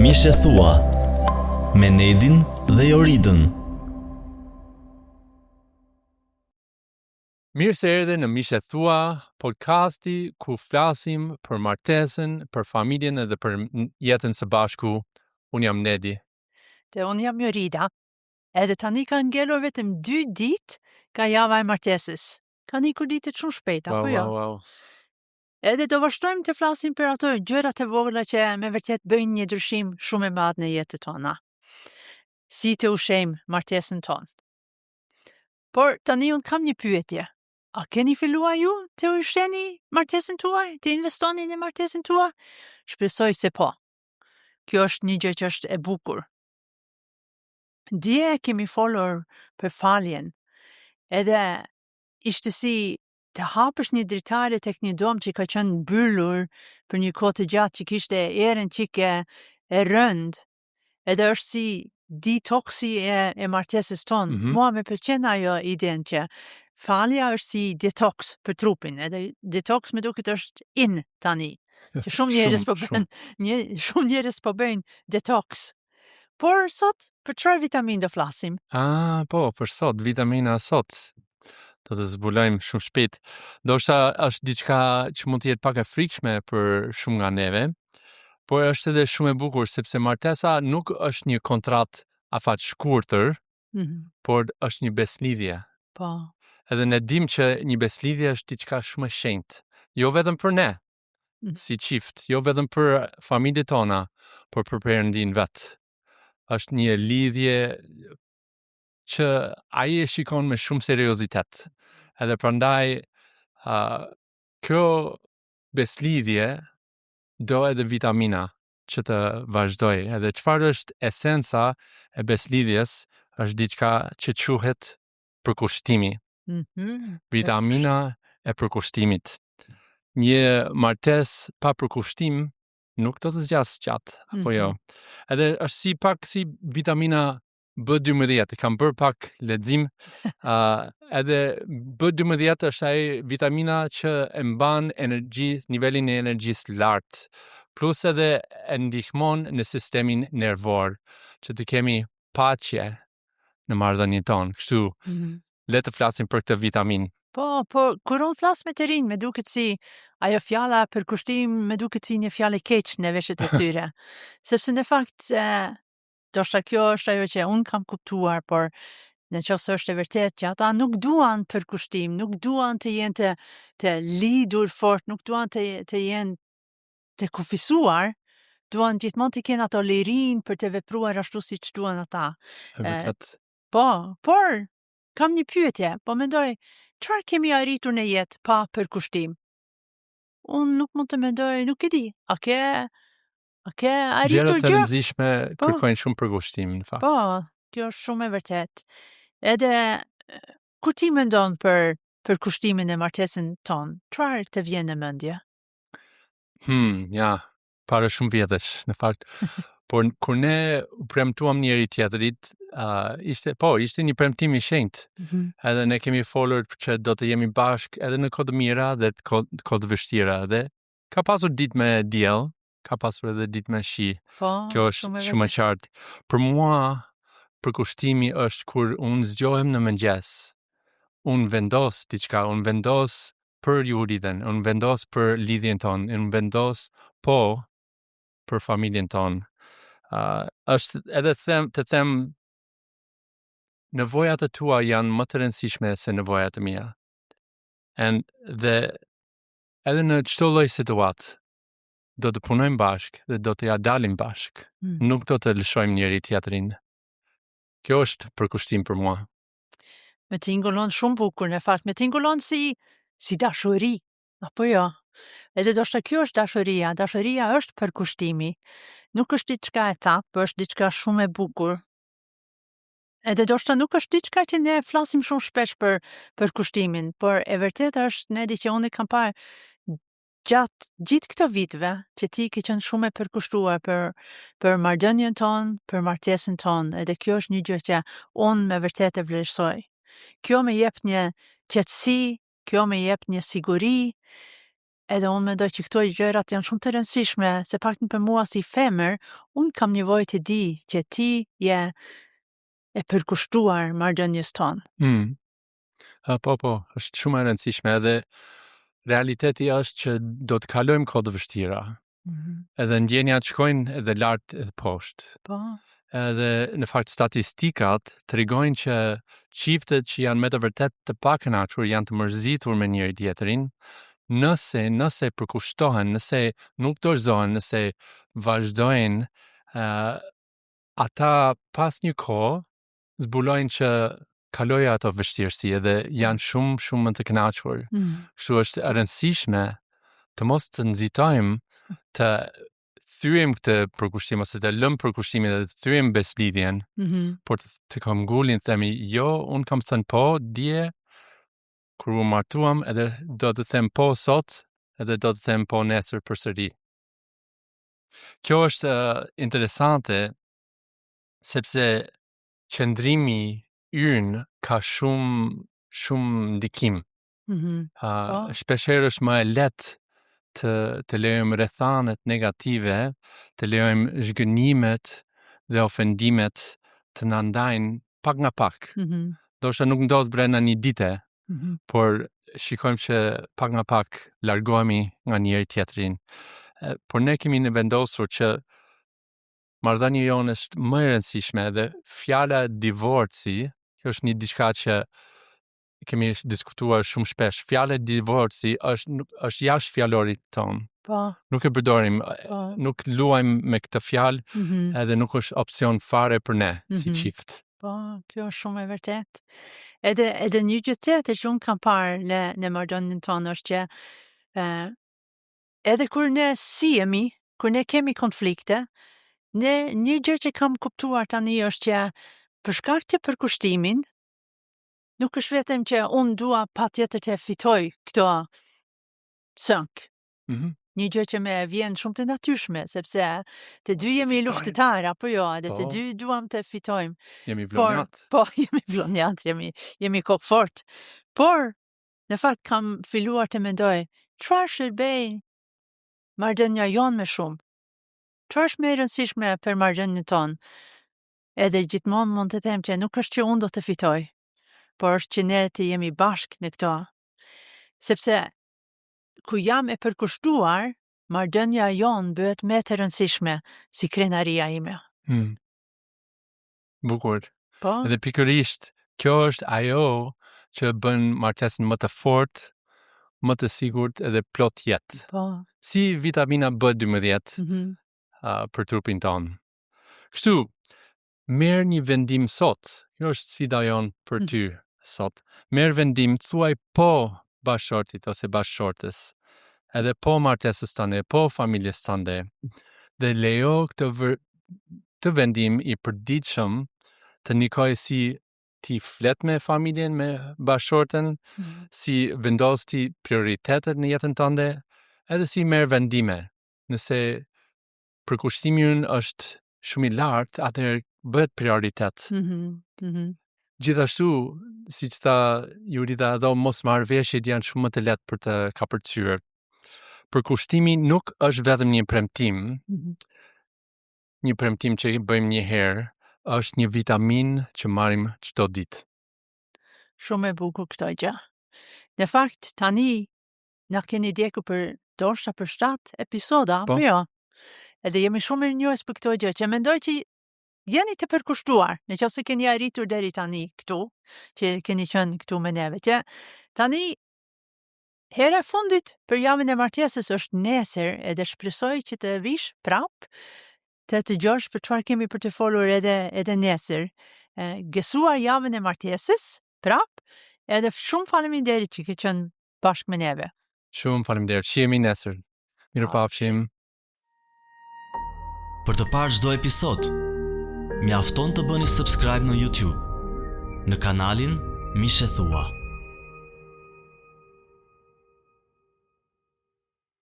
Mishe Thua me Nedin dhe Joridën. Mirë se erdhe në Mishe Thua, podcasti ku flasim për martesën, për familjen edhe për jetën së bashku. Unë jam Nedi. Dhe unë jam Jorida. Edhe tani ka ngelur vetëm 2 ditë ka java e martesës. Ka nikur ditët shumë shpejt, apo jo? Wow. Edhe do vazhdojmë të flasim për ato gjërat e vogla që me vërtet bëjnë një ndryshim shumë i madh në jetën tona. Si të ushejmë martesën tonë. Por tani unë kam një pyetje. A keni filluar ju të usheni martesën tuaj, të investoni në martesën tuaj? Shpresoj se po. Kjo është një gjë që është e bukur. Dje kemi folur për faljen, edhe ishte si të hapësh një dritare tek një dom që ka qenë mbyllur për një kohë të gjatë, që kishte erën çike e rënd, edhe është si detoksi e martesës tonë. Mua më pëlqen ajo idenë që falja është si detoks për trupin, edhe detoks më duket është in tani. Që shumë njerëz po bëjnë detoks. Por sot për çfarë vitamin do flasim? Për sot, vitamina sot. Do të zbulojmë shumë shpejt. Ndoshta është diçka që mund të jetë pak e frikshme për shumë nga neve, por është edhe shumë e bukur sepse martesa nuk është një kontratë afat shkurtër, por është një beslidhje. Po. Edhe ne dim që një beslidhje është diçka shumë e shenjtë, jo vetëm për ne, si çift, jo vetëm për familjet tona, por për Perëndin vet. Është një lidhje që ai e shikon me shumë seriozitet. Edhe prandaj kjo beslidhje do edhe vitamina që të vazhdoj. Edhe çfarë është esenca e beslidhjes është diçka që quhet përkushtimi. Vitamina e përkushtimit. Një martesë pa përkushtim nuk do të zgjasë gjatë, apo jo. Edhe është si vitamina B12, kam bërë pak lexim, edhe B12 është ai vitamina që e mban nivelin e energjisë lartë, plus edhe e ndihmon në sistemin nervor, që të kemi paqe në marrëdhënien tonë. Kështu, le të flasim për këtë vitaminë. Po, kur unë flas me të rinj, me duket si ajo fjala për kushtim, me duket si një fjalë keq në veshët e tyre. Sepse në fakt, ndoshta kjo është ajo që unë kam kuptuar, por në qoftë është e vërtet që ata nuk duan për kushtim, nuk duan të jenë të lidhur fort, nuk duan të jenë të kufisuar, duan gjithmonë të kenë ato lirin për të vepruar ashtu siç duan ata. Po, por kam një pyetje, po mendoj, çfarë kemi arritur në jetë pa përkushtim? Unë nuk mund të mendoj, nuk e di. A ke arritur gjërat e rëndësishme kërkojnë shumë përkushtim, në fakt. Po, kjo është shumë e vërtet. Edhe kur ti mendon për përkushtimin e martesën tonë, çfarë të vjen në mendje? Para shumë vjetësh, në fakt. Por kur ne u premtuam njëri tjetrit, ishte një premtim i shenjtë. Edhe ne kemi folur që do të jemi bashkë edhe në kohë të mira dhe kohë të vështira. Dhe ka pasur ditë me diell, ka pasur edhe ditë me shi. Kjo është shumë e qartë. Për mua, përkushtimi është kur unë zgjohem në mëngjes. Unë vendos diçka, unë vendos për Joridën, unë vendos për lidhjen tonë, unë vendos për familjen tonë. Është edhe të them nevojat e tua janë më të rëndësishme se nevojat e mia. Dhe edhe në çdo lloj situatë do të punojmë bashkë dhe do të ja dalim bashkë. Nuk do të lëshojmë njëri tjetrin. Kjo është përkushtim për mua. Me tingëllon shumë bukur, në fakt, me tingëllon si dashuri, apo jo? Edhe ndoshta kjo është dashuria. Dashuria është përkushtimi. Nuk është diçka e thatë, por është diçka shumë e bukur. Edhe ndoshta nuk është diçka që ne flasim shumë shpesh për përkushtimin, por e vërteta është, Nedi, që unë kam parë gjatë gjithë këto viteve që ti ke qenë shumë e përkushtuar për marrëdhënien tonë, për martesën tonë, edhe kjo është një gjë që unë me vërtet e vlerësoj. Kjo më jep një qetësi, kjo më jep një siguri, Edhe unë mendoj që këto gjërat janë shumë të rëndësishme, se paktën për mua si femër, unë kam nevojë të di që ti je e përkushtuar marrëdhënies tonë. Po, është shumë e rëndësishme edhe realiteti është që do të kalojmë kohë të vështira. Edhe ndjenjat shkojnë edhe lart edhe poshtë. Po. Edhe në fakt statistikat tregojnë që çiftet që janë me të vërtet të pakënaqur janë të mërzitur me njëri tjetrin, nëse përkushtohen, nëse nuk dorëzohen, nëse vazhdojnë, ata pas një kohë zbulojnë që kalojnë ato vështirësi edhe janë shumë më të kënaqur. Kështu është e rëndësishme të mos të nxitojmë të thyem këtë përkushtim ose të lëm përkushtimin dhe të thyem beslidhjen, por të këmbgullin themi jo, unë kam thënë po dje kur u martuam edhe do të them po sot edhe do të them po nesër përsëri. Kjo është interesante sepse qëndrimi ynë ka shumë ndikim. Shpeshherë është më e lehtë të lejojmë rrethanet negative, të lejojmë zhgënjimet dhe ofendimet të na ndajnë pak nga pak. Ndoshta nuk ndodh brenda një dite, por shikojmë që pak nga pak largohemi nga njëri tjetrin. Por ne kemi në vendosur që marrëdhënia jonë është më e rëndësishme dhe fjala divorci, kjo është një diçka që kemi diskutuar shumë shpesh. Fjala divorci është jashtë fjalorit ton. Po. Nuk e përdorim, nuk luajmë me këtë fjalë, edhe nuk është opsion fare për ne si çift. Po, kjo është shumë e vërtet. Edhe një gjë tjetër që unë kam parë në marrëdhënien tonë është që edhe kur ne sihemi, kur ne kemi konflikte, një gjë që kam kuptuar tani është që për shkak të përkushtimin, nuk është vetëm që unë dua patjetër të fitoj këto sënk. Një gjë që me vjen shumë të natyrshme, sepse të dy jemi luftëtar, apo jo, edhe të dy duam të fitojmë. Jemi vlonjat. Po, jemi vlonjat, jemi kokë fort. Por, në fakt kam filluar të mendoj, çfarë shërbej marrëdhënia jonë më shumë? Çfarë është më e rëndësishme për marrëdhënien tonë? Edhe gjithmonë mund të them që nuk është që unë do të fitoj, por është që ne të jemi bashkë në këto. Sepse, ku jam e përkushtuar, marrëdhënia jonë bëhet më e rëndësishme si krenaria ime. Bukur. Po? Edhe pikërisht, kjo është ajo që bën martesën më të fortë, më të sigurt edhe plot jetë. Po. Si vitamina B12 për trupin tonë. Kështu, merr një vendim sot. Kjo është sfida jonë për ty sot. Merr vendim, thuaj po bashkëshortit ose bashkëshortës, edhe po martesës tënde, po familjes tënde, dhe lejo këtë vendim i përditshëm të nikoj si ti flet me familjen, me bashkëshorten, si vendos ti prioritetet në jetën tënde, edhe si merr vendime. Nëse përkushtimi ynë është shumë i lartë, atëherë bëhet prioritet. Gjithashtu, siç tha Jurita, ato mosmarrëveshjet janë shumë më të lehtë për të kapërcyer. Përkushtimi nuk është vetëm një premtim. Një premtim që bëjmë një herë, është një vitaminë që marrim çdo ditë. Shumë e bukur këto gjë. Në fakt, tani na keni ndjekur për 7 episoda, po jo. Edhe jemi shumë mirënjohës për këto gjë, që mendoj që jeni të përkushtuar, nëse keni arritur deri tani këtu, që keni qenë këtu me neve, që tani hera e fundit për javën e martesës është nesër, edhe shpresoj që të vish prap, të dëgjosh për çfarë kemi për të folur edhe nesër. Gëzuar javën e martesës, prap, edhe shumë faleminderit që ke qenë bashkë me neve. Shumë faleminderit. Shihemi nesër. Mirupafshim. Për të parë çdo episod, mjafton të bëni subscribe në YouTube, në kanalin Mishe Thua.